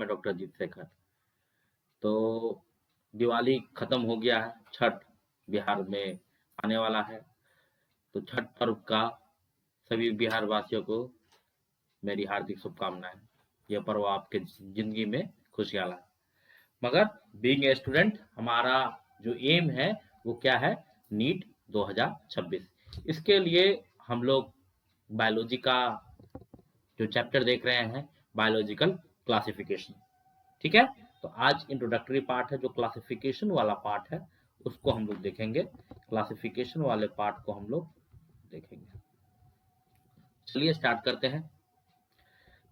है डॉक्टर अजीत शेखर। तो दिवाली खत्म हो गया है, छठ बिहार में आने वाला है। तो छठ पर्व का सभी बिहार वासियों को मेरी हार्दिक शुभकामनाएं। यह पर्व आपके जिंदगी में खुशियां लाए। मगर बीइंग ए स्टूडेंट हमारा जो एम है वो क्या है, नीट 2026। इसके लिए हम लोग बायोलॉजी का जो चैप्टर देख रहे हैं, बायोलॉजिकल क्लासिफिकेशन। ठीक है, तो आज इंट्रोडक्टरी पार्ट है, जो क्लासिफिकेशन वाला पार्ट है उसको हम लोग देखेंगे। क्लासिफिकेशन वाले पार्ट को हम लोग देखेंगे। चलिए स्टार्ट करते हैं।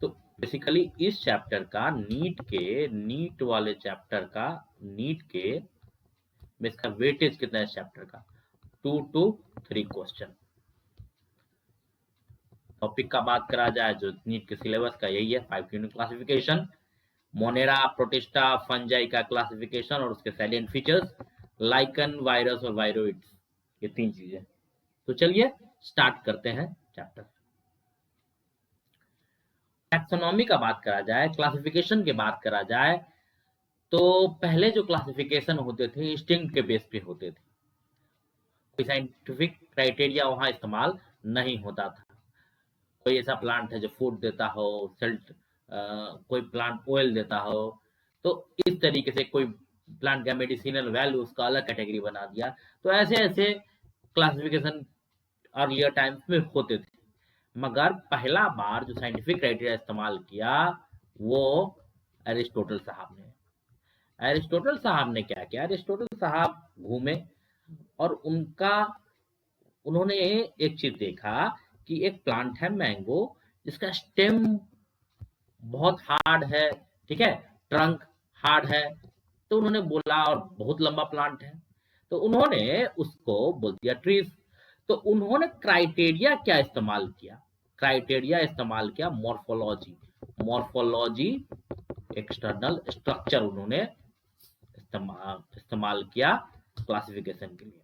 तो बेसिकली इस चैप्टर का नीट वाले चैप्टर का नीट के में इसका वेटेज कितना है इस चैप्टर का, 2 to 3 क्वेश्चन। टॉपिक का बात करा जाए जो नीट के सिलेबस का यही है, 5 unit classification, Monera, protista, fungi का क्लासिफिकेशन और उसके सैलिएंट फीचर्स, लाइकन, वायरस और वायरोइड्स, ये 3 चीजें। तो चलिए स्टार्ट करते हैं चैप्टर। टैक्सोनॉमी का बात करा जाए, क्लासिफिकेशन की बात करा जाए, तो पहले जो क्लासिफिकेशन होते थे इंस्टिंक्ट के बेस पे होते थे। कोई साइंटिफिक क्राइटेरिया वहां इस्तेमाल नहीं होता था। कोई ऐसा प्लांट है जो फूड देता हो, सेल्ट कोई प्लांट ऑयल देता हो, तो इस तरीके से कोई प्लांट का मेडिसिनल वैल्यू उसका अलग कैटेगरी बना दिया। तो ऐसे ऐसे क्लासिफिकेशन अर्लियर टाइम्स में होते थे। मगर पहला बार जो साइंटिफिक क्राइटेरिया इस्तेमाल किया वो एरिस्टोटल साहब ने। एरिस्टोटल साहब ने क्या किया, एरिस्टोटल साहब घूमे और उन्होंने एक चीज देखा कि एक प्लांट है मैंगो, जिसका स्टेम बहुत हार्ड है, ठीक है, ट्रंक हार्ड है। तो उन्होंने बोला और बहुत लंबा प्लांट है, तो उन्होंने उसको बोल दिया ट्रीज। तो उन्होंने क्राइटेरिया क्या इस्तेमाल किया, क्राइटेरिया इस्तेमाल किया मॉर्फोलॉजी, एक्सटर्नल स्ट्रक्चर उन्होंने इस्तेमाल किया क्लासिफिकेशन के लिए।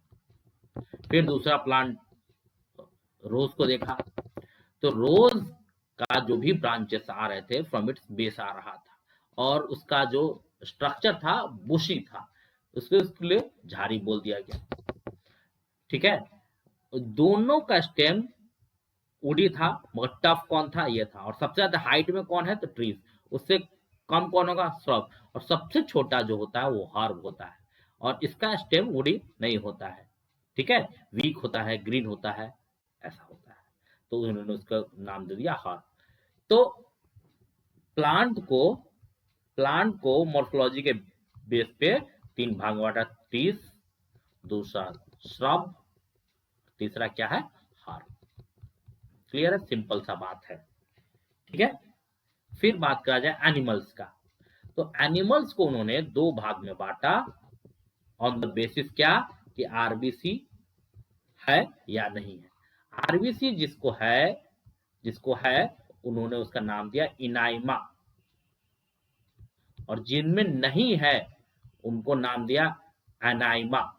फिर दूसरा प्लांट रोज को देखा, तो रोज का जो भी ब्रांचेस आ रहे थे फ्रॉम इट्स बेस आ रहा था और उसका जो स्ट्रक्चर था बुशी था, उसके लिए झाड़ी बोल दिया गया। ठीक है, दोनों का स्टेम उडी था, मगर टफ कौन था, ये था। और सबसे ज्यादा हाइट में कौन है, तो ट्रीज। उससे कम कौन होगा, श्रब। और सबसे छोटा जो होता है वो हर्ब होता है, और इसका स्टेम वुडी नहीं होता है। ठीक है, वीक होता है, ग्रीन होता है, ऐसा होता है। तो उन्होंने उसका नाम दे दिया हर्ब। तो प्लांट को मॉर्फोलॉजी के बेस पे 3 भाग में बांटा, ट्रीज, दूसरा श्रब, तीसरा क्या है, हर्ब। क्लियर है, सिंपल सा बात है। ठीक है, फिर बात करा जाए एनिमल्स का, तो एनिमल्स को उन्होंने 2 भाग में बांटा ऑन द बेसिस क्या, कि आरबीसी है या नहीं है। आरबीसी जिसको है उन्होंने उसका नाम दिया इनाइमा, और जिनमें नहीं है उनको नाम दिया एनाइमा।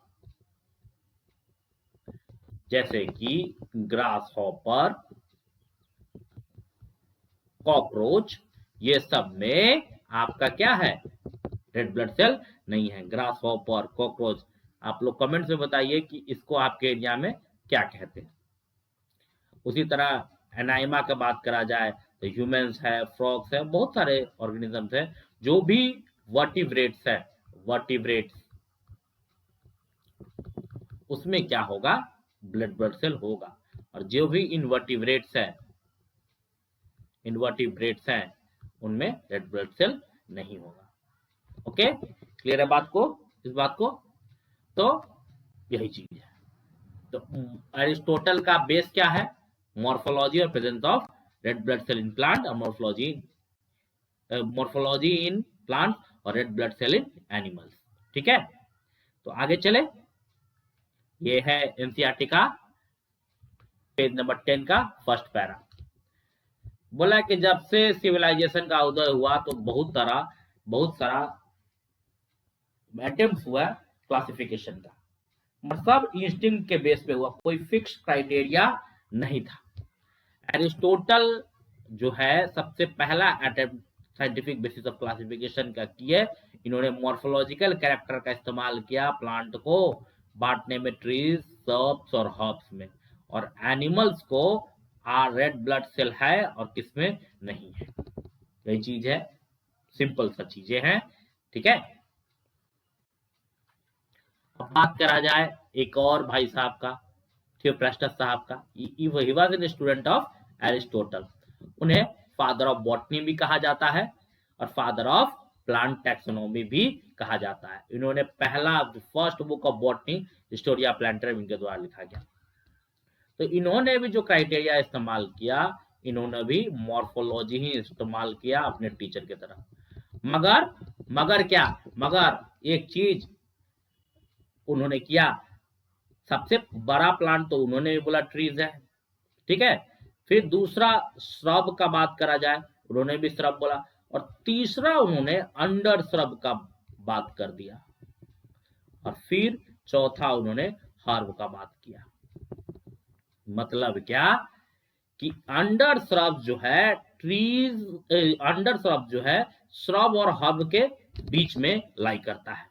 जैसे कि ग्रास हॉपर, कॉकरोच, ये सब में आपका क्या है, रेड ब्लड सेल नहीं है। ग्रास हॉपर, कॉकरोच, आप लोग कमेंट्स में बताइए कि इसको आपके एरिया में क्या कहते हैं। उसी तरह एनाइमा का बात करा जाए तो ह्यूमंस है, फ्रॉग्स है, बहुत सारे ऑर्गेनिजम्स है जो भी वर्टिब्रेट्स है, वर्टिब्रेट्स, उसमें क्या होगा, ब्लड सेल होगा। और जो भी इनवर्टिब्रेट्स हैं उनमें रेड ब्लड सेल नहीं होगा। ओके, क्लियर है इस बात को। तो यही चीज है। तो एरिस्टोटल का बेस क्या है, मॉर्फोलॉजी और presence of red blood cell in plant, और मॉर्फोलॉजी इन प्लांट और red blood cell in animals. ठीक है, तो आगे चले। ये है एनसीईआरटी का पेज नंबर 10 का फर्स्ट पैरा। बोला कि जब से सिविलाइजेशन का उदय हुआ तो बहुत सारा अटेम्प्ट हुआ क्लासिफिकेशन का, मगर सब इंस्टिंक्ट के बेस पे हुआ, कोई फिक्स क्राइटेरिया नहीं था। एरिस्टोटल जो है सबसे पहला attempt scientific basis of classification क्या किए, इन्होंने मॉर्फोलॉजिकल कैरेक्टर का इस्तेमाल किया प्लांट को बांटने में, ट्रीज, सर्ब्स और हर्ब्स में, और एनिमल्स को रेड ब्लड सेल है और किसमें नहीं है। यही चीज है, सिंपल सा चीजें हैं, ठीक है। अब बात करा जाए एक और भाई साहब का, थियोफ्रास्टस साहब का। He was an student of Aristotle. उन्हें फादर ऑफ बॉटनी भी कहा जाता है और फादर ऑफ प्लांट टैक्सोनॉमी भी कहा जाता है। इन्होंने पहला first book of botany Historia प्लांटरम इनके द्वारा लिखा गया। तो इन्होंने भी जो क्राइटेरिया इस्तेमाल किया, इन्होंने भी मॉर्फोलॉजी ही इस्तेमाल किया अपने टीचर की तरह। मगर क्या, मगर एक चीज उन्होंने किया, सबसे बड़ा प्लांट तो उन्होंने भी बोला ट्रीज है, ठीक है। फिर दूसरा श्रब का बात करा जाए, उन्होंने भी श्रब बोला, और तीसरा उन्होंने अंडर श्रब का बात कर दिया, और फिर चौथा उन्होंने हर्ब का बात किया। मतलब क्या कि अंडर श्रब जो है ट्रीज, अंडर श्रब जो है श्रब और हर्ब के बीच में लाई करता है।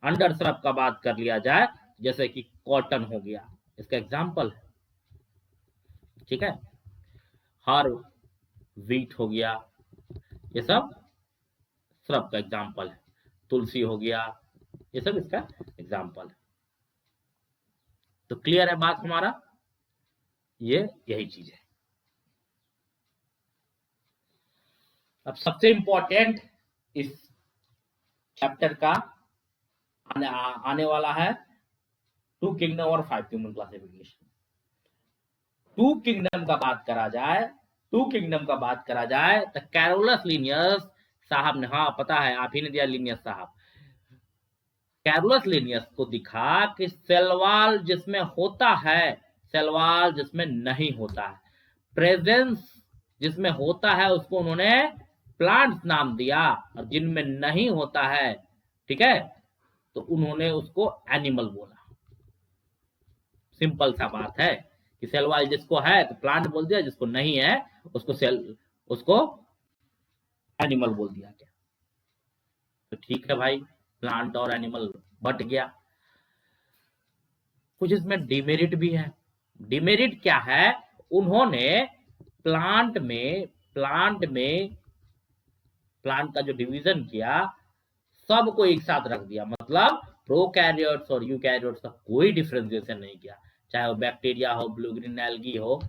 अंडर श्रब का बात कर लिया जाए, जैसे कि कॉटन हो गया, इसका एग्जाम्पल है, ठीक है। हर्ब, वीट हो गया, ये सब श्रब का एग्जाम्पल है। तुलसी हो गया, ये सब इसका एग्जाम्पल है। तो क्लियर है बात हमारा, ये यही चीज है। अब सबसे इंपॉर्टेंट इस चैप्टर का आने वाला है टू किंगडम और 5 किंगडम क्लासिफिकेशन। टू किंगडम का बात करा जाए तो कैरोलस लिनियस साहब ने, हाँ पता है आप ही ने दिया लिनियस साहब, कैरोलस लिनियस को दिखा कि सेलवाल जिसमें होता है, सेलवाल जिसमें नहीं होता है, प्रेजेंस जिसमें होता है उसको उन्होंने प्लांट्स नाम दिया, और जिनमें नहीं होता है, ठीक है, तो उन्होंने उसको एनिमल बोला। सिंपल सा बात है कि सेलवाल जिसको है तो प्लांट बोल दिया, जिसको नहीं है उसको एनिमल बोल दिया गया। तो ठीक है भाई, प्लांट और एनिमल बट गया। कुछ इसमें डिमेरिट भी है। डिमेरिट क्या है, उन्होंने प्लांट का जो डिवीजन किया सबको एक साथ रख दिया, मतलब प्रोकैरियोट्स और यूकैरियोट्स का कोई डिफरेंशिएशन नहीं किया, चाहे वो बैक्टीरिया हो, ब्लू ग्रीन एल्गी हो,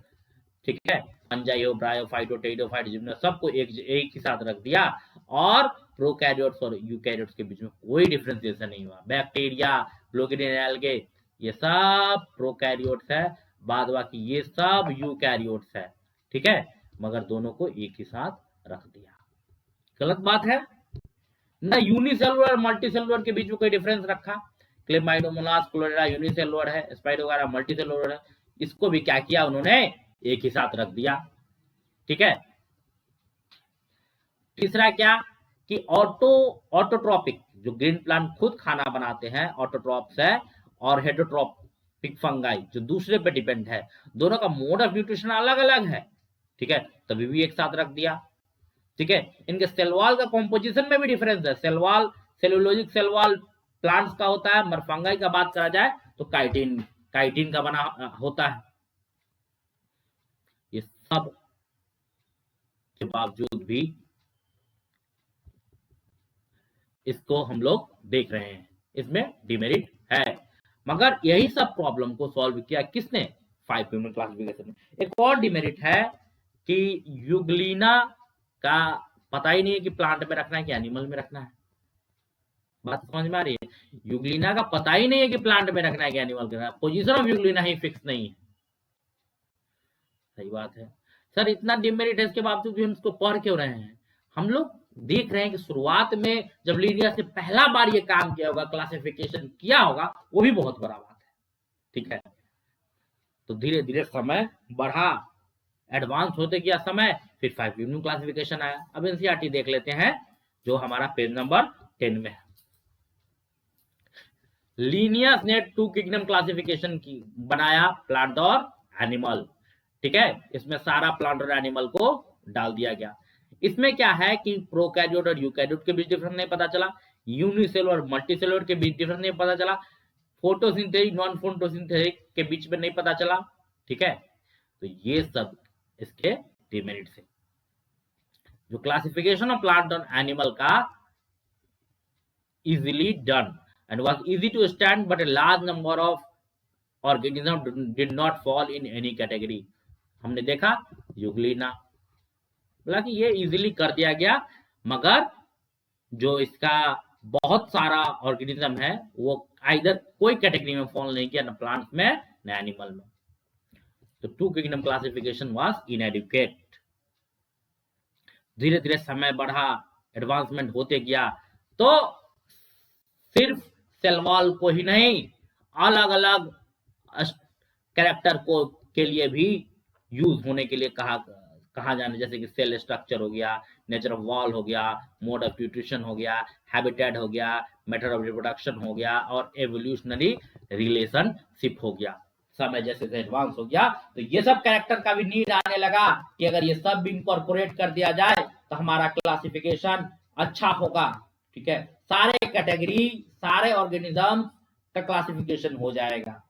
ठीक है, फंजाई हो, ब्रायोफाइट हो, टेरिडोफाइट, जिम्नो, सबको एक ही साथ रख दिया, और प्रोकैरियोट्स और यूकैरियोट्स के बीच में कोई डिफरेंशिएशन नहीं हुआ। बैक्टीरिया, ब्लू ग्रीन एल्गे, ये सब प्रोकैरियोट्स है, बाद बाकी ये सब यूकैरियोट्स है, ठीक है, मगर दोनों को एक ही साथ रख दिया। गलत बात है ना। यूनिसेलुलर मल्टीसेलुलर के बीच में कोई डिफरेंस रखा, क्लेमाइडोमोनास क्लोरेरा यूनिसेलुलर है, स्पाइरोगारा मल्टीसेलुलर है, इसको भी क्या किया उन्होंने, एक ही साथ रख दिया, ठीक है। तीसरा क्या कि ऑटोट्रॉपिक, जो ग्रीन प्लांट खुद खाना बनाते हैं, ऑटोट्रॉप्स है, और हेटरोट्रॉपिक फंगाई जो दूसरे पे डिपेंड है, दोनों का मोड ऑफ न्यूट्रिशन अलग अलग है, ठीक है, तभी भी एक साथ रख दिया, ठीक है। इनके सेलवाल का कॉम्पोजिशन में भी डिफरेंस है। सेलवाल, सेलुलोजिक सेलवाल प्लांट्स का होता है, मगर फंगाई का बात करा जाए तो काइटिन का बना होता है। ये सब के बावजूद भी इसको हम लोग देख रहे हैं, इसमें डिमेरिट है, मगर यही सब प्रॉब्लम को सॉल्व किया किसने, 5 किंगडम क्लासिफिकेशन में। एक और डिमेरिट है कि यूग्लिना का पता ही नहीं है कि प्लांट में रखना है कि एनिमल में रखना है। बात समझ में आ रही है, यूग्लिना का पता ही नहीं है कि प्लांट में रखना है कि एनिमल में रखना है, position of Euglena he fix नहीं है। सही बात है सर, इतना डिमेरिट है, इसके बावजूद भी हम इसको पढ़ क्यों रहे हैं। हम लोग देख रहे हैं कि शुरुआत में जब लिनियस ने पहला बार ये काम किया होगा, क्लासिफिकेशन किया होगा, वो भी बहुत बड़ा बात है, ठीक है। तो धीरे धीरे समय बढ़ा, एडवांस होते गया समय, फिर 5 किंगडम क्लासिफिकेशन आया। अब एनसीईआरटी देख लेते हैं जो हमारा पेज नंबर 10 में है। लिनियस ने 2 किंगडम क्लासिफिकेशन की बनाया, प्लांट और एनिमल, ठीक है, इसमें सारा प्लांट और एनिमल को डाल दिया गया। इसमें क्या है कि प्रोकैरियोट और यूकैरियोट के बीच डिफरेंस नहीं पता चला, यूनिसेलुलर और मल्टीसेलुलर के बीच डिफरेंस नहीं पता चला, फोटोसिंथेटिक नॉन फोटोसिंथेटिक के बीच में नहीं पता चला। ठीक है, तो ये सब इसके डिमेरिट्स है। जो क्लासिफिकेशन ऑफ प्लांट और एनिमल का easily done and was easy to stand, but a large number of organisms did not fall in any category. हमने देखा यूग्लिना, बोला कि ये इजीली कर दिया गया, मगर जो इसका बहुत सारा ऑर्गेनिज्म है वो आइदर कोई कैटेगरी में फॉल नहीं किया, न प्लांट्स में न एनिमल में। तो two kingdom classification was inadequate. धीरे धीरे समय बढ़ा, एडवांसमेंट होते गया, तो सिर्फ सेल वॉल को ही नहीं, अलग अलग कैरेक्टर को के लिए भी यूज होने के लिए कहा जाने, जैसे कि सेल स्ट्रक्चर हो गया, नेचर ऑफ वॉल हो गया, मोड ऑफ न्यूट्रिशन हो गया, हैबिटेट हो गया, मेथड ऑफ रिप्रोडक्शन हो गया, और एवोल्यूशनरी रिलेशनशिप हो गया। समय जैसे एडवांस हो गया तो ये सब कैरेक्टर का भी नीड आने लगा कि अगर ये सब भी इंकॉर्पोरेट कर दिया जाए तो हमारा क्लासिफिकेशन अच्छा होगा। ठीक है, सारे कैटेगरी, सारे ऑर्गेनिज्म का क्लासिफिकेशन हो जाएगा।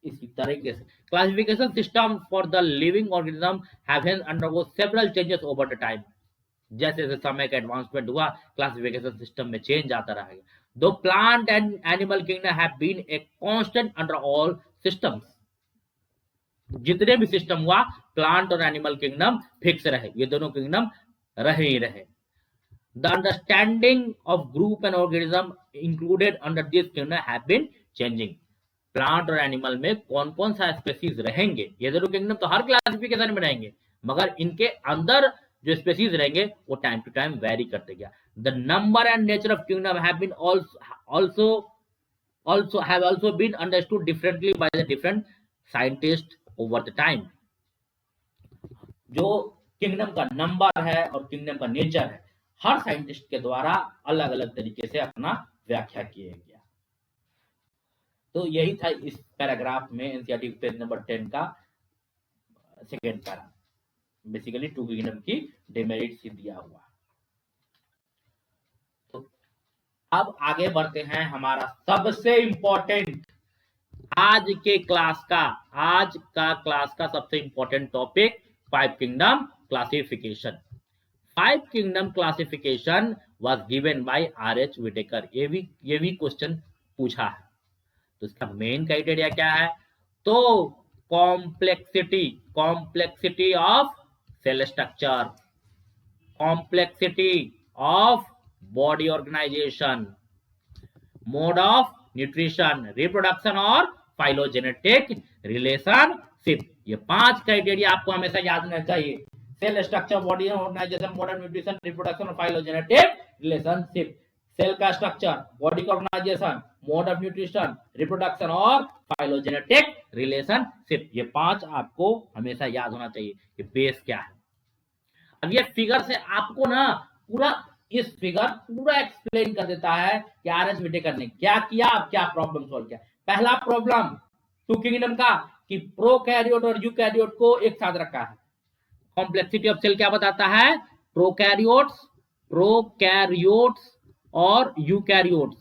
इसी तरीके से classification system for the living organism have has undergo several changes over the time. जैसे जैसे समय का एडवांसमेंट हुआ, क्लासिफिकेशन सिस्टम में चेंज आता रहेगा। दो plant and animal kingdom have been a constant under all systems. जितने भी सिस्टम हुआ, प्लांट और एनिमल किंगडम फिक्स रहे, ये दोनों किंगडम रहे ही रहे। The understanding of group and organism included under this kingdom have been changing. Plant और एनिमल में कौन कौन सा स्पेसीज रहेंगे, ये दोनों किंगडम तो हर क्लासिफिकेशन में रहेंगे, मगर इनके अंदर जो स्पेसीज रहेंगे वो टाइम टू टाइम वेरी करते गया। The number and nature of kingdom have been also been understood differently by the different scientists over the time. जो किंगडम का नंबर है और किंगडम का नेचर है, हर साइंटिस्ट के द्वारा अलग अलग तरीके से अपना व्याख्या किया गया। तो यही था इस पैराग्राफ में, एनसीईआरटी पेज नंबर 10 का second para, basically two kingdom की डिमेरिट्स ही दिया हुआ। तो अब आगे बढ़ते हैं, हमारा सबसे इंपॉर्टेंट आज का क्लास का सबसे important topic, 5 kingdom classification. 5 kingdom classification was given by R H. Whittaker. ये भी क्वेश्चन पूछा है। तो इसका मेन क्राइटेरिया क्या है? तो complexity of cell structure, complexity of body organisation, mode of nutrition, reproduction और फाइलोजेनेटिक रिलेशनशिप। ये 5 क्राइटेरिया आपको हमेशा याद रहना चाहिए। Cell structure, body organisation, mode of nutrition, reproduction और फाइलोजेनेटिक रिलेशनशिप। सेल का स्ट्रक्चर, बॉडी का organisation, mode of nutrition, reproduction और फाइलोजेनेटिक रिलेशनशिप, ये 5 आपको हमेशा याद होना चाहिए। ये बेस क्या है? अब ये फिगर से आपको ना इस फिगर पूरा एक्सप्लेन कर देता है कि आर.एच. विटेकर ने क्या किया, क्या प्रॉब्लम सॉल्व किया। पहला प्रॉब्लम टू किंगडम का कि प्रोकैरियोट और यूकैरियोट को एक साथ रखा है। कॉम्प्लेक्सिटी ऑफ सेल क्या बताता है? प्रोकैरियोट्स और यूकैरियोट्स।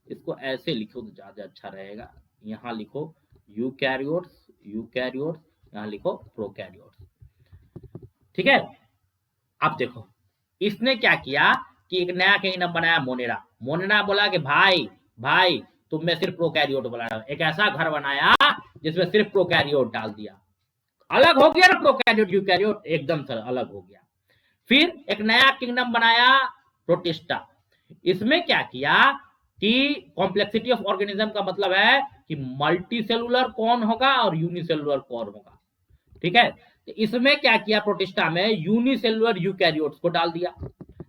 इसको ऐसे लिखो तो ज्यादा अच्छा रहेगा। यहां लिखो यूकैरियोट्स, यहां लिखो प्रोकैरियोट्स। ठीक है, अब देखो इसने क्या किया कि एक नया किंगडम बनाया, मोनेरा बोला कि भाई तुम में सिर्फ प्रोकैरियोट बना रहा। एक ऐसा घर बनाया जिसमें सिर्फ प्रोकैरियोट डाल दिया, अलग हो गया ना प्रोकैरियोट यूकैरियोट, एकदम से अलग हो गया। फिर एक नया किंगडम बनाया, प्रोटिस्टा। इसमें क्या किया कि कॉम्प्लेक्सिटी ऑफ ऑर्गेनिज्म का मतलब है कि मल्टी सेलुलर कौन होगा और यूनिसेलुलर कौन होगा। ठीक है, तो इसमें क्या किया, प्रोटिस्टा में यूनिसेलुलर यूकैरियोट्स को डाल दिया।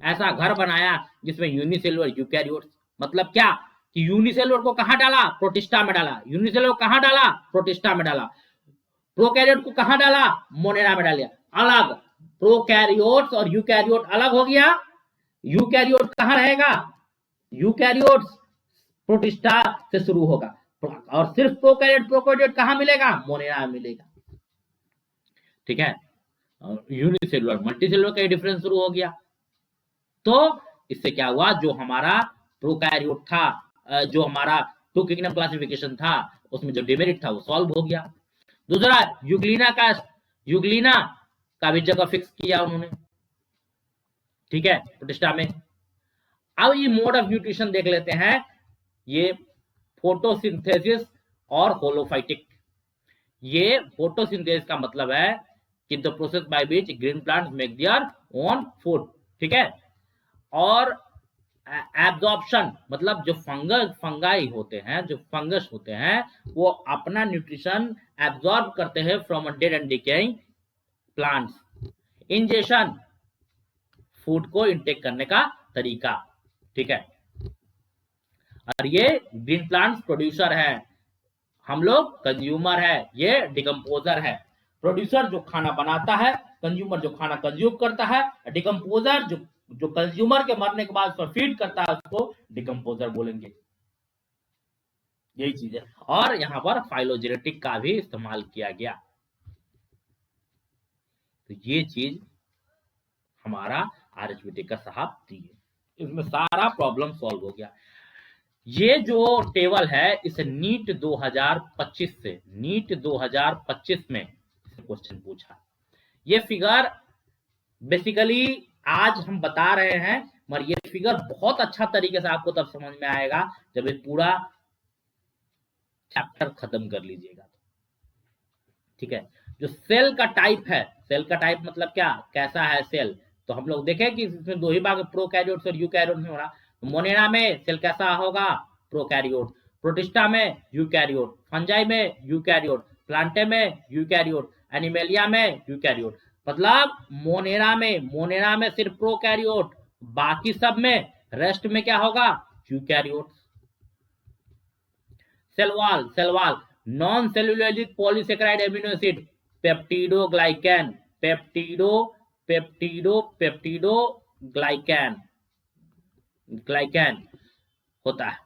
ऐसा घर बनाया जिसमें यूनिसेलुलर यूकैरियोट्स, मतलब क्या कि यूनिसेलुलर को कहां डाला? प्रोटिस्टा में डाला। यूनिसेलुलर कहां डाला? प्रोटिस्टा में डाला। प्रोकैरियोट को कहां डाला? मोनेरा में डाल दिया। अलग प्रोकैरियोट्स और यूकैरियोट अलग हो गया। यूकैरियोट कहां रहेगा? यूकैरियोट्स प्रोटिस्टा से शुरू होगा और सिर्फ प्रोकैरियोट कहां मिलेगा? मोनेरा में मिलेगा। ठीक है, यूनिसेलुलर मल्टीसेलुलर का डिफरेंस शुरू हो गया। तो इससे क्या हुआ, जो हमारा प्रोकैरियोट था, जो हमारा टू किंगडम क्लासिफिकेशन था, उसमें जो डिमेरिट था वो सॉल्व हो गया। दूसरा, यूग्लिना का भी जगह फिक्स किया उन्होंने, ठीक है, प्रोटिस्टा में। अब ये मोड ऑफ न्यूट्रिशन देख लेते हैं, ये फोटोसिंथेसिस और होलोफाइटिक। ये फोटोसिंथेसिस का मतलब है कि the process by which green plants make their own food, ठीक है। और एब्जॉर्प्शन मतलब जो फंगाई होते हैं, जो फंगस होते हैं, वो अपना न्यूट्रिशन एब्जॉर्ब करते हैं from a dead and decaying plants. Ingestion food को इनटेक करने का तरीका, ठीक है। और ये ग्रीन प्लांट्स प्रोड्यूसर है, हम लोग कंज्यूमर है, ये डिकम्पोजर है। प्रोड्यूसर जो खाना बनाता है, कंज्यूमर जो खाना कंज्यूम करता है, डिकम्पोजर जो कंज्यूमर के मरने के बाद फीड करता है, उसको डिकम्पोजर बोलेंगे। यही चीज है। और यहाँ पर फाइलोजेनेटिक का भी इस्तेमाल किया गया। तो ये चीज हमारा आरएचबीटी का साहब दिए, इसमें सारा प्रॉब्लम सॉल्व हो गया। ये जो टेबल है इसे नीट 2025 में क्वेश्चन पूछा। ये फिगर बेसिकली आज हम बता रहे हैं, मगर ये फिगर बहुत अच्छा तरीके से आपको तब समझ में आएगा जब ये पूरा चैप्टर खत्म कर लीजिएगा, ठीक है। जो सेल का टाइप है, सेल का टाइप मतलब क्या, कैसा है सेल, तो हम लोग देखें कि इसमें दो ही भाग, प्रोकैरियोट्स और यूकैरियोट में हो रहा। मोनेरा में सेल कैसा होगा, प्रोकैरियोट। प्रोटिस्टा में यूकैरियोट। फंजाई में यूकैरियोट। प्लांटे में यूकैरियोट। एनिमेलिया में यूकैरियोट। मतलब मोनेरा में सिर्फ प्रोकैरियोट, बाकी सब में, रेस्ट में क्या होगा, eukaryote. Cell wall non cellulosic polysaccharide amino acid peptidoglycan, peptidoglycan होता है।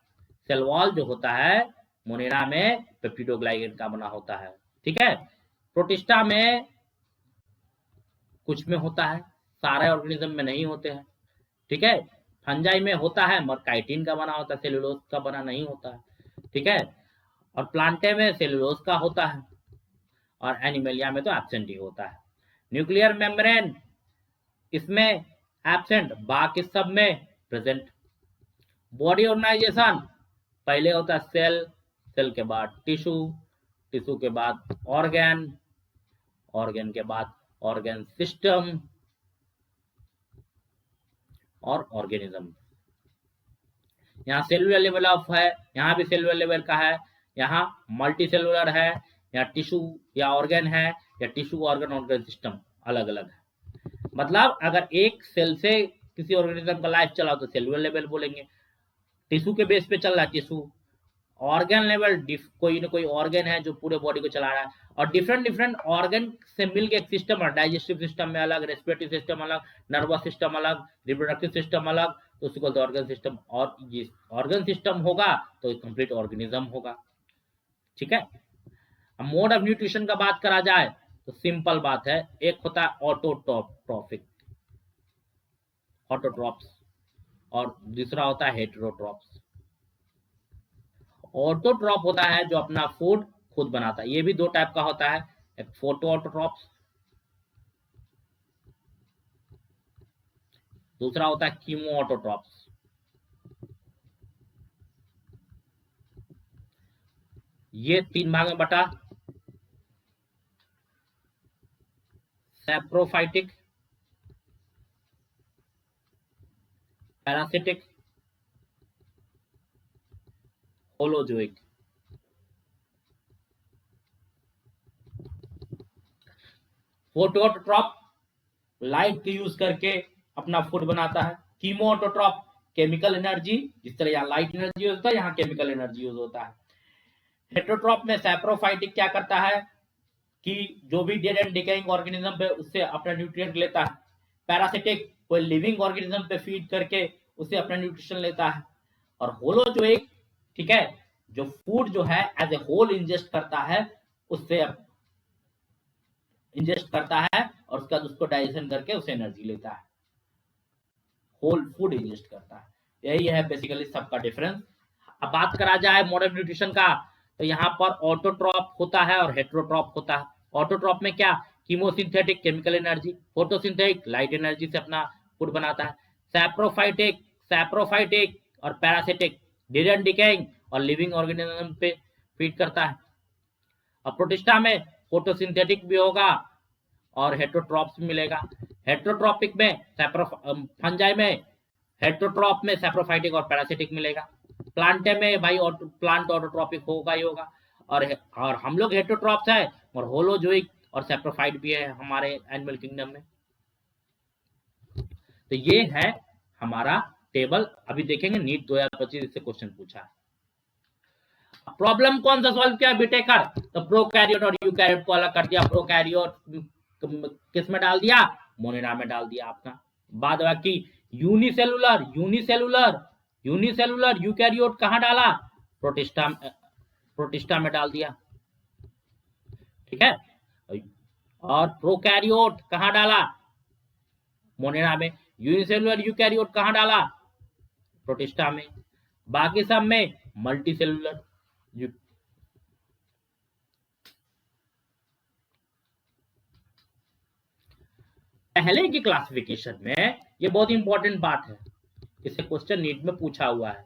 सेल वॉल जो होता है मोनेरा में पेप्टिडोग्लाइकैन का बना होता है, ठीक है। प्रोटिस्टा में कुछ में होता है, सारे ऑर्गेनिज्म में नहीं होते हैं, ठीक है। फंजाई में होता है मगर काइटिन का बना होता है, सेलुलोज का बना नहीं होता है, ठीक है। और प्लांटे में सेलुलोज का होता है, और एनिमेलिया में तो एब्सेंट ही होता है। न्यूक्लियर मेम्ब्रेन इसमें एब्सेंट, बाकी सब में प्रेजेंट। बॉडी ऑर्गेनाइजेशन पहले होता है सेल, सेल के बाद टिश्यू, टिश्यू के बाद ऑर्गन, ऑर्गन के बाद ऑर्गन सिस्टम और ऑर्गेनिज्म। यहाँ सेलुलर लेवल ऑफ है, यहाँ भी सेलुलर लेवल का है, यहाँ मल्टी सेलुलर है, यहाँ टिश्यू या ऑर्गन है, या टिश्यू ऑर्गन सिस्टम अलग अलग है। मतलब अगर एक सेल से किसी ऑर्गेनिज्म का लाइफ चला तो सेलुलर लेवल बोलेंगे, टिश्यू के बेस पे चल रहा है टिश्यू। ऑर्गन लेवल कोई ना कोई ऑर्गन है जो पूरे बॉडी को चला रहा है, और डिफरेंट ऑर्गन से मिलकर एक सिस्टम है, डाइजेस्टिव सिस्टम में अलग, रेस्पिरेटरी सिस्टम अलग, नर्वस सिस्टम अलग, रिप्रोडक्टिव सिस्टम अलग, तो उसको बोलते हैं ऑर्गन सिस्टम। और ये ऑर्गन सिस्टम होगा तो कंप्लीट ऑर्गेनिज्म होगा, ठीक है। अब मोड ऑफ न्यूट्रिशन का बात करा जाए तो सिंपल बात है, एक होता है ऑटोट्रॉप्स और दूसरा होता है हेटेरोट्रॉप्स। ऑटोट्रॉप होता है जो अपना फूड खुद बनाता है, ये भी दो टाइप का होता है, एक फोटो ऑटोट्रॉप्स, दूसरा होता है कीमो ऑटोट्रॉप्स। ये तीन भाग में बटा, सैप्रोफाइटिक, पैरासिटिक, होलोजोइक। फोटोट्रॉप लाइट के यूज करके अपना फूड बनाता है। कीमो ऑटोट्रॉप केमिकल एनर्जी, जिस तरह यहाँ लाइट एनर्जी होता है यहाँ केमिकल एनर्जी यूज होता है। हेटेरोट्रॉप में सैप्रोफाइटिक क्या करता है कि जो भी डेड एंड डिकेइंग ऑर्गेनिज्म पे उससे अपना न्यूट्रिएंट लेता है। पैरासिटिक कोई लिविंग ऑर्गेनिज्म पे फीड करके उससे अपना न्यूट्रिशन लेता है। और होलोजोइक, ठीक है, जो फूड जो है एज ए होल इंजेस्ट करता है, उससे इंजेस्ट करता है और उसके बाद उसको डाइजेशन करके उसे एनर्जी लेता है, होल फूड इंजेस्ट करता है। यही है बेसिकली सबका डिफरेंस। अब बात करा जाए मॉडर्न न्यूट्रिशन का, तो यहाँ पर ऑटोट्रॉप होता है और हेट्रोट्रॉप होता है। ऑटोट्रॉप में क्या, chemosynthetic chemical energy, photosynthetic light energy से अपना फूड बनाता है। सैप्रोफाइटिक सैप्रोफाइटिक और पैरासिटिक डिडंट डिकेइंग और लिविंग ऑर्गेनिज्म पे फीड करता है। और प्रोटिस्टा में फोटोसिंथेटिक भी होगा और हेट्रोट्रॉप्स भी मिलेगा। हेट्रोट्रॉपिक में फंजाई में हेट्रोट्रॉप में सैप्रोफाइटिक और पैरासिटिक मिलेगा। प्लांटे में भाई प्लांट ऑटोट्रॉपिक होगा ही होगा। और हम लोग हेट्रोट्रॉप्स है और होलोजोइक और सैप्रोफाइट भी है हमारे एनिमल किंगडम में। तो ये है हमारा टेबल। अभी देखेंगे नीट 2025 से क्वेश्चन पूछा है। प्रॉब्लम कौन सा सॉल्व किया बिटेकर, तो प्रोकैरियोट और यूकैरियोट को अलग कर दिया। प्रोकैरियोट किस में डाल दिया, मोनेरा में डाल दिया आपका। बाद बाकी यूनिसेलुलर यूनिसेलुलर यूनिसेलुलर यूकैरियोट कहां डाला, प्रोटिस्टा में डाल दिया, ठीक है। और प्रोकैरियोट कहां डाला, मोनेरा में। यूनिसेलुलर यूकैरियोट कहां डाला, प्रोटिस्टा में। बाकी सब में मल्टीसेलुलर। पहले की क्लासिफिकेशन में ये बहुत इंपॉर्टेंट बात है, इसे क्वेश्चन नीट में पूछा हुआ है,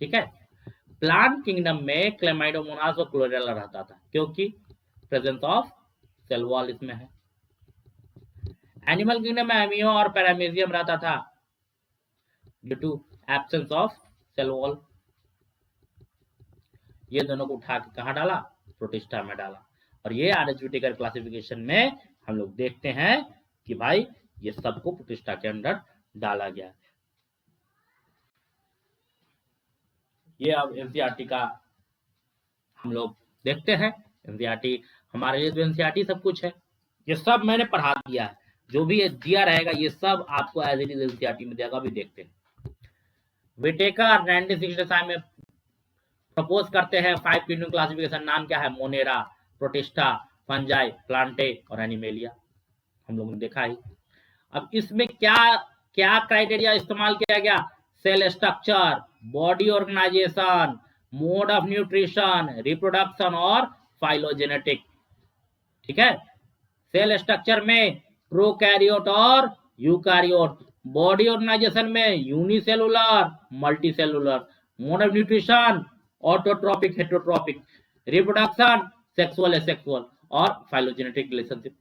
ठीक है। प्लांट किंगडम में क्लेमाइडोमोनास और क्लोरेला रहता था क्योंकि प्रेजेंस ऑफ सेल वॉल इसमें है। एनिमल किंगडम में एमियो और पैरामीजियम रहता था due to absence of cell wall. ये दोनों को उठा के कहां डाला, प्रोटिस्टा में डाला। और ये आरएच विटेकर क्लासिफिकेशन में हम लोग देखते हैं कि भाई ये सबको प्रोटिस्टा के अंदर डाला गया। ये अब एनसीईआरटी का हम लोग देखते हैं। एनसीईआरटी हमारे लिए तो एनसीईआरटी सब कुछ है, ये सब मैंने पढ़ा दिया है, जो भी ये दिया रहेगा ये सब आपको एज इट इज एनसीईआरटी में देगा। भी देखते हैं विटेकर 1965 में प्रपोज करते हैं 5 किंगडम क्लासिफिकेशन। नाम क्या है, मोनेरा, प्रोटिस्टा, फंजाई, प्लांटे और एनिमेलिया, हम लोगों ने देखा ही। अब इसमें क्या क्या क्राइटेरिया इस्तेमाल किया गया, cell structure, body organisation, mode of nutrition, reproduction और फाइलोजेनेटिक, ठीक है। सेल स्ट्रक्चर में प्रोकैरियोट और यूकैरियोट, बॉडी ऑर्गेनाइजेशन में unicellular, multicellular, mode of nutrition autotrophic, heterotrophic, reproduction sexual asexual और phylogenetic relationship.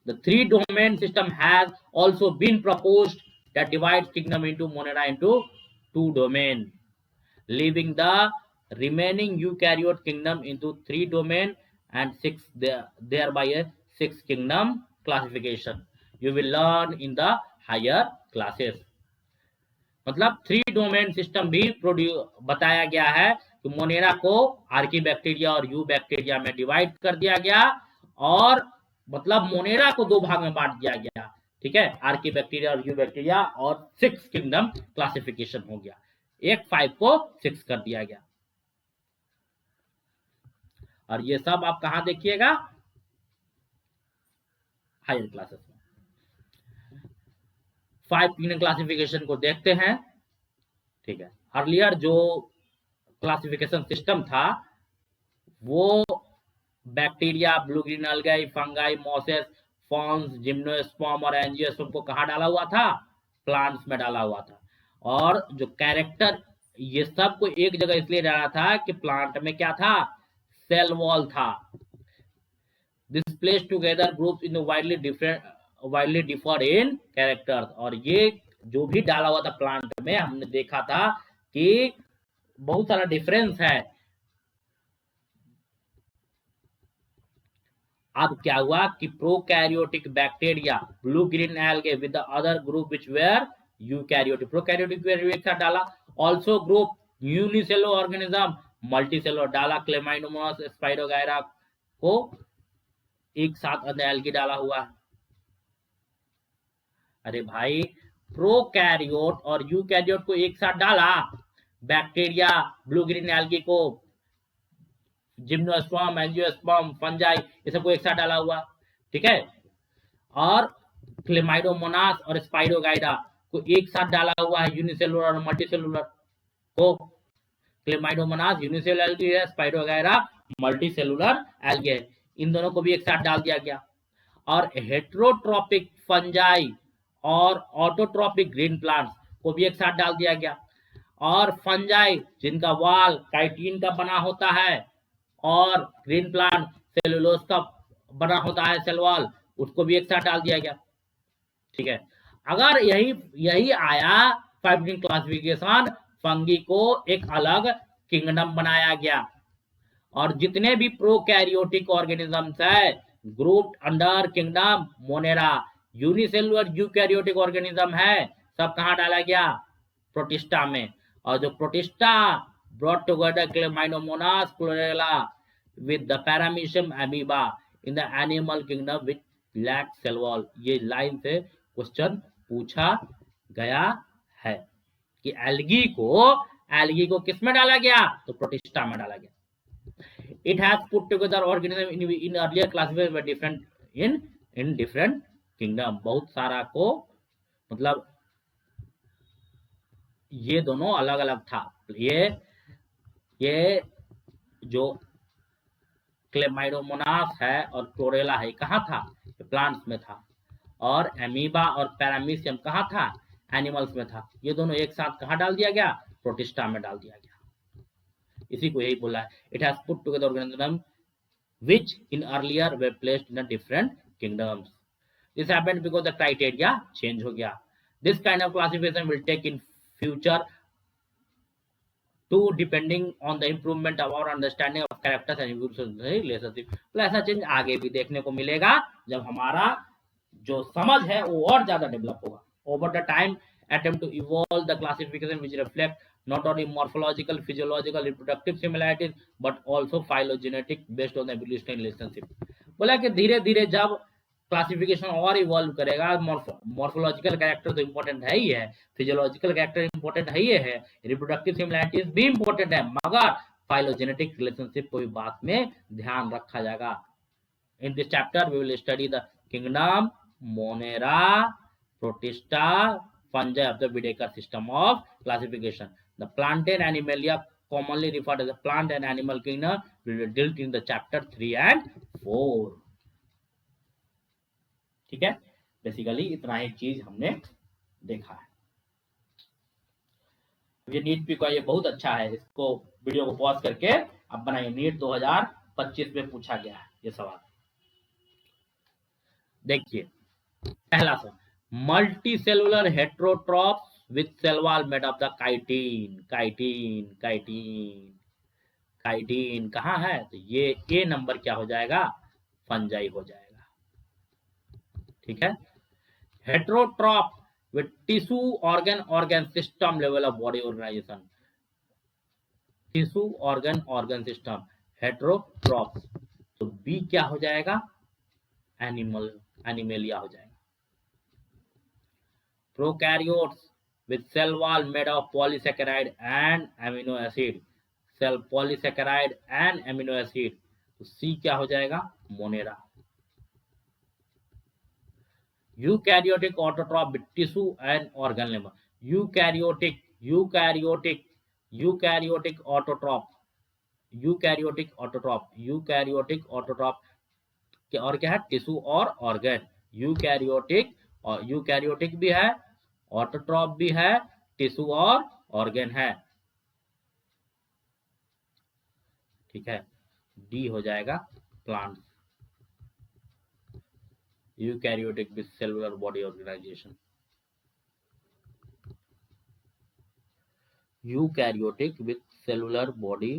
The three domain system has also been proposed that divides kingdom into monera into 2 domain, leaving the remaining eukaryote kingdom into 3 domain and 6 thereby a 6 kingdom classification. You will learn in the higher classes. मतलब 3 domain system भी बताया गया है कि Monera को Archie bacteria और you bacteria में divide कर दिया गया और मतलब मोनेरा को 2 भाग में बांट दिया गया, ठीक है, आर्की बैक्टीरिया और यू बैक्टीरिया, और 6 किंगडम क्लासिफिकेशन हो गया। एक 5 को 6 कर दिया गया। और ये सब आप कहां देखिएगा, हायर क्लासेस में। 5 किंगडम क्लासिफिकेशन को देखते हैं, ठीक है। अर्लियर जो क्लासिफिकेशन सिस्टम था वो bacteria, blue green अलगाई, fungi, mosses, forms, gymnosperm और एंजियोस्पर्म को कहां डाला हुआ था, प्लांट्स में डाला हुआ था। और जो कैरेक्टर ये सब को एक जगह इसलिए डाला था कि प्लांट में क्या था, सेल वॉल था। This place together groups in widely differ in characters. और ये जो भी डाला हुआ था प्लांट में हमने देखा था कि बहुत सारा डिफरेंस है। अब क्या हुआ कि prokaryotic bacteria, blue green algae with the other group which were eukaryotic, prokaryotic एक साथ डाला। Also group unicellular organism, multicellular डाला। क्लेमाइडोमोनास, स्पाइरोगायरा को एक साथ अंदर एल्गी डाला हुआ है। अरे भाई प्रोकैरियोट और यूकैरियोट को एक साथ डाला, बैक्टीरिया, ब्लू ग्रीन एल्गी को जिम्नोस्पर्म, एंजियोस्पर्म, फंजाई, ये सबको एक साथ डाला हुआ, ठीक है। और क्लेमाइडोमोनास और स्पाइरोगाइडा को एक साथ डाला हुआ है, यूनिसेलुलर और मल्टीसेलुलर को। क्लेमाइडोमोनास यूनिसेलुलर एल्गी है, स्पाइरोगाइडा मल्टीसेलुलर एल्गी है, इन दोनों को भी एक साथ डाल दिया गया। और हेट्रोट्रोपिक फंजाई और ऑटोट्रोपिक ग्रीन प्लांट्स को भी एक साथ डाल दिया गया। और फंजाई जिनका वाल काइटिन का बना होता है और ग्रीन प्लांट सेलुलोज का बना होता है सेल वॉल, उसको भी एक साथ डाल दिया गया, ठीक है। अगर यही यही आया फाइब्रिन क्लासिफिकेशन, फंगी को एक अलग किंगडम बनाया गया। और जितने भी प्रोकैरियोटिक ऑर्गेनिजम्स है group under kingdom Monera, unicellular eukaryotic organism है, सब कहाँ डाला गया? प्रोटिस्टा में। और जो protista brought together Chlamydomonas chlorella with the Paramecium amoeba in the animal kingdom which lack cell wall। ये लाइन से क्वेश्चन पूछा गया है कि एल्गी को किस में डाला गया? तो प्रोटिस्टा में डाला गया। It has put together organism in earlier classified but different in different kingdom। बहुत सारा को मतलब ये दोनों अलग अलग था। ये जो क्लेमाइडोमोनास है और क्लोरेला है कहाँ था? प्लांट्स में था। और एमीबा और पैरामीशियम कहाँ था? एनिमल्स में था। ये दोनों एक साथ कहाँ डाल दिया गया? प्रोटिस्टा में डाल दिया गया। इसी को यही बोला है, it has put together organism which in earlier were placed in a different kingdoms। This happened because the criteria change हो गया। This kind of classification will take in future to depending on the improvement of our understanding of characters and relationship। तो ऐसा change आगे भी देखने को मिलेगा जब हमारा जो समझ है वो और ज्यादा डेवलप होगा। Over the time attempt to evolve the classification which reflect not only morphological, physiological, reproductive similarities but also phylogenetic based on the evolutionary relationship। बोला कि धीरे धीरे जब क्लासिफिकेशन और इवॉल्व करेगा, मॉर्फोलॉजिकल कैरेक्टर तो इंपॉर्टेंट है ही है, फिजियोलॉजिकल कैरेक्टर इंपॉर्टेंट है ही है, रिप्रोडक्टिव सिमिलैरिटीज भी इंपॉर्टेंट है, मगर फाइलोजेनेटिक रिलेशनशिप को भी बात में ध्यान रखा जाएगा। In this chapter we will study the kingdom monera, protista, fungi of the Whittaker system of classification। The plantain animalia commonly referred as the plant and animal kingdom will be dealt in the chapter 3 and 4। ठीक है, basically इतना ही चीज हमने देखा है। ये NEET P का ये बहुत अच्छा है, इसको वीडियो को पॉज करके अब बनाइए। नीट 2025 में पूछा गया है ये सवाल। देखिए पहला सवाल, multicellular heterotrophs with cell wall made of the chitin. Chitin chitin chitin कहाँ है? तो ये ए नंबर क्या हो जाएगा? फंजाई हो जाएगा। ठीक है, heterotroph with tissue organ system level of body organisation. Tissue organ system heterotroph, तो बी क्या हो जाएगा? एनिमेलिया हो जाएगा। Prokaryotes with cell wall made of polysaccharide and amino acid। Cell polysaccharide and amino acid, तो सी क्या हो जाएगा? Monera. Eukaryotic autotroph with tissue and organ level. Eukaryotic eukaryotic eukaryotic autotroph eukaryotic autotroph eukaryotic autotroph और क्या है? Tissue और organ. Eukaryotic और eukaryotic भी है, ऑटोट्रॉप भी है, टिश्यू और ऑर्गन है। ठीक है, डी हो जाएगा plant. Eukaryotic with cellular body organisation. Eukaryotic with cellular body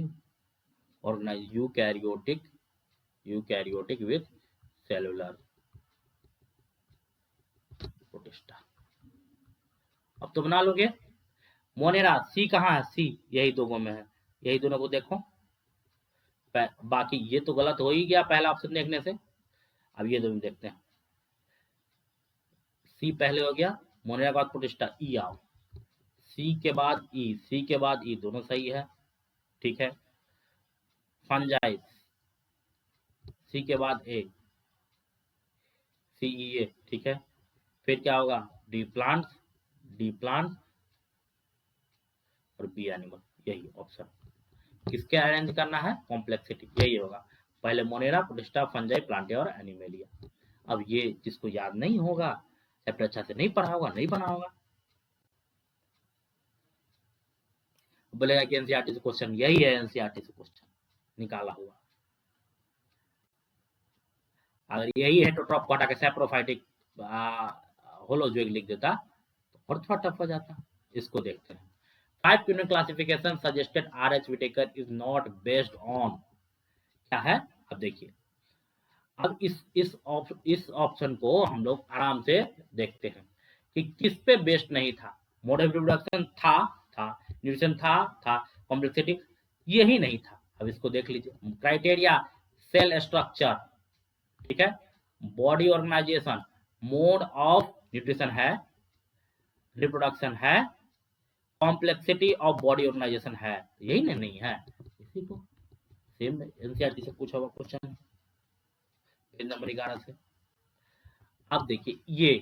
organise eukaryotic with cellular protista. अब तो बना लोगे। मोनेरा सी कहाँ है? सी यही दोनों में है, यही दोनों को देखो। बाकी ये तो गलत हो ही गया पहला ऑप्शन देखने से। अब ये दोनों देखते हैं। सी पहले हो गया, मोनेरा के बाद प्रोटिस्टा, ई आओ। सी के बाद ई, सी के बाद ई, दोनों सही है। ठीक है, फंजाई सी के बाद ए, CEA, ठीक है। फिर क्या होगा, डी प्लांट्स और बी एनिमल, यही ऑप्शन। किसके अरेंज करना है, कॉम्प्लेक्सिटी, यही होगा। पहले मोनेरा, प्रोटिस्टा, फंजाई, प्लांटिया और एनिमेलिया। अब ये जिसको याद नहीं होगा, चैप्टर अच्छा से नहीं पढ़ा होगा, नहीं बना होगा, बोलेगा कि एनसीईआरटी से क्वेश्चन, यही है एनसीईआरटी से क्वेश्चन निकाला हुआ। अगर यही है तो टॉप को हटा के सैप्रोफाइटिक होलोजोइक लिख देता तो और थोड़ा टफ हो जाता। इसको देखते हैं। 5 unit classification suggested RH Whittaker is not based on, क्या है, अब देखिए। अब इस ऑप्शन को हम लोग आराम से देखते हैं कि किस पे बेस्ड नहीं था। मोड ऑफ रिप्रोडक्शन था, न्यूट्रिशन था, कॉम्प्लेक्सिटी यही नहीं था। अब इसको देख लीजिए। क्राइटेरिया, सेल स्ट्रक्चर, ठीक है, body organisation, mode of nutrition है, रिप्रोडक्शन है, कॉम्प्लेक्सिटी ऑफ बॉडी ऑर्गेनाइजेशन है, यही नहीं है। इसी को सेम एनसीईआरटी से पूछा हुआ क्वेश्चन पेज नंबर 11 से। अब देखिए ये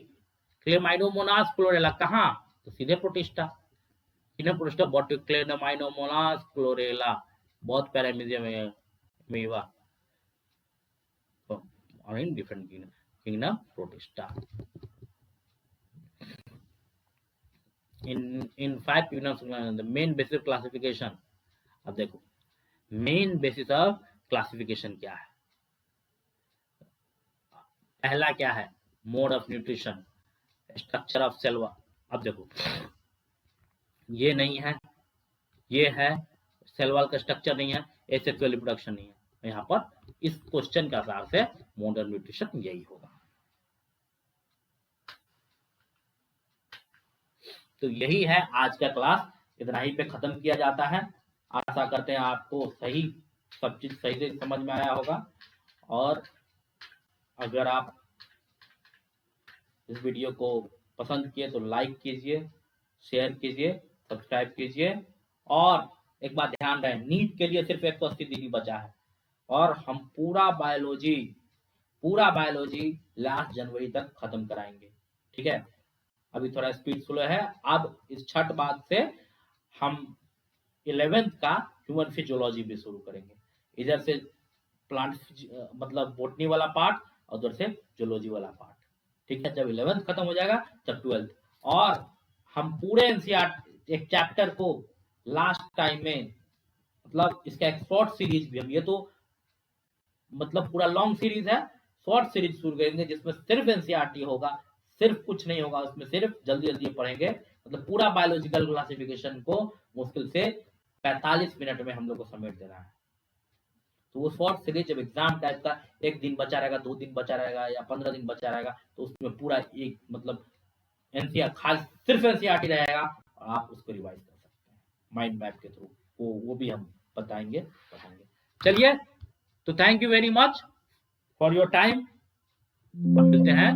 क्लेमाइडोमोनास क्लोरेला कहाँ, तो सीधे प्रोटिस्टा, क्लेमाइडोमोनास क्लोरेला बहुत पैरामीडियम में मीवा और in different kingdom protista. in 5 kingdoms, the main basis of classification। अब देखो मेन बेसिस ऑफ क्लासिफिकेशन क्या है। पहला क्या है, mode of nutrition, structure of cell. अब देखो ये नहीं है, ये है, सेल वॉल का स्ट्रक्चर नहीं है, एसेक्सुअल रिप्रोडक्शन नहीं है। यहाँ पर इस क्वेश्चन के आधार से मोड ऑफ न्यूट्रिशन यही होगा। तो यही है आज का क्लास, इतना ही पे खत्म किया जाता है। आशा करते हैं आपको सही सब चीज सही से समझ में आया होगा। और अगर आप इस वीडियो को पसंद किए तो लाइक कीजिए, शेयर कीजिए, सब्सक्राइब कीजिए। और एक बात ध्यान रहे, नीट के लिए सिर्फ 180 दिन बचा है और हम पूरा बायोलॉजी लास्ट जनवरी तक खत्म कराएंगे, ठीक है। अभी थोड़ा स्पीड स्लो है। अब इस छठ बाद से हम 11th का ह्यूमन फिजियोलॉजी भी शुरू करेंगे। इधर से प्लांट मतलब बोटनी वाला पार्ट और उधर से जूलॉजी वाला पार्ट, ठीक है। जब 11th खत्म हो जाएगा तब 12th। और हम पूरे एनसीईआरटी एक चैप्टर को लास्ट टाइम में मतलब इसका एक शॉर्ट सीरीज भी हम, ये तो मतलब पूरा लॉन्ग सीरीज है, शॉर्ट सीरीज शुरू करेंगे जिसमें सिर्फ एनसीईआरटी होगा, सिर्फ कुछ नहीं होगा उसमें, सिर्फ जल्दी जल्दी पढ़ेंगे। मतलब पूरा बायोलॉजिकल क्लासिफिकेशन को मुश्किल से 45 मिनट में हम लोग को समेट देना है। तो वो शॉर्ट सीरीज जब एग्जाम टाइप का 1 दिन बचा रहेगा, 2 दिन बचा रहेगा या 15 दिन बचा रहेगा, तो उसमें पूरा एक मतलब एनसीईआर खास सिर्फ एनसीईआरटी रहेगा और आप उसको रिवाइज कर सकते हैं माइंड मैप के थ्रू। वो भी हम बताएंगे। चलिए, तो thank you very much for your time. मिलते हैं